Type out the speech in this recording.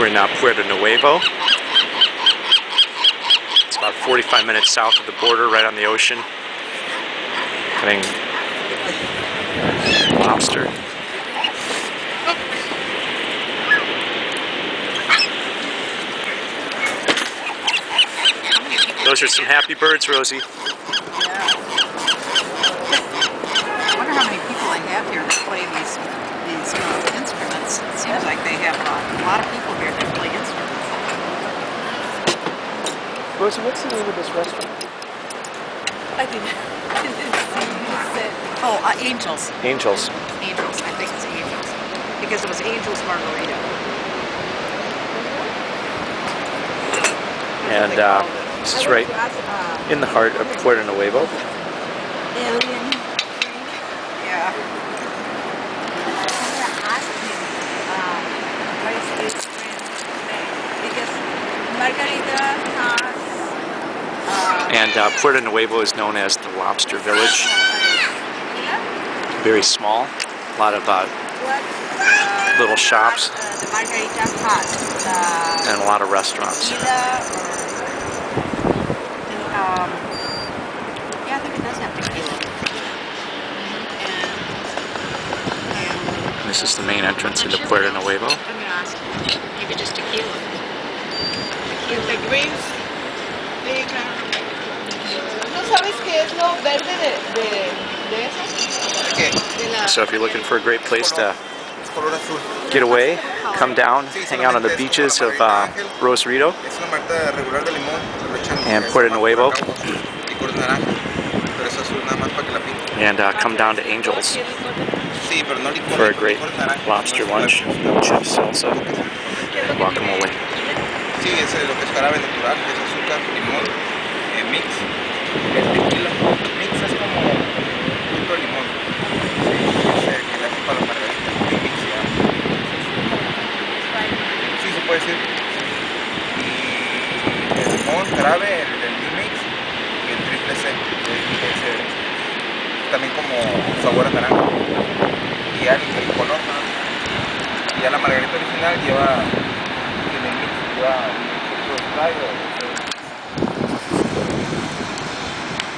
We're in Puerto Nuevo. It's about 45 minutes south of the border, right on the ocean. Getting lobster. Those are some happy birds, Rosie. Yeah. I wonder how many people they have here that play these instruments. It seems like they have a lot of people here that play instruments. Rosie, what's the name of this restaurant? I didn't see. Oh, Angels. Angels. Angels. I think it's Angels. Because it was Angels Margarita. And this is right in the heart of Puerto Nuevo. Alien. Yeah. What is this name? Because Margarita has. And Puerto Nuevo is known as the Lobster Village. Very small. A lot of little shops. The Margarita has. And a lot of restaurants. Yeah, I think it does have tequila. This is the main entrance into Puerto Nuevo. I'm going to ask you. Maybe just tequila. The greens. ¿No sabes qué es lo verde de eso? So if you're looking for a great place to get away, come down, hang out on the beaches of Rosarito and Puerto Nuevo, and come down to Angels for a great lobster lunch, chips, salsa, and guacamole. Sí, ese es lo que es jarabe natural, es azúcar, limón, mix. El tequila mix es como punto de limón. Que le hace para la margarita, mix ya. Sí, se puede decir. Y el limón, jarabe, el mix y el triple C, es también como sabor a naranja. Y ya el color, ¿no? Y ya la margarita original lleva, tiene mix, lleva un poco de spray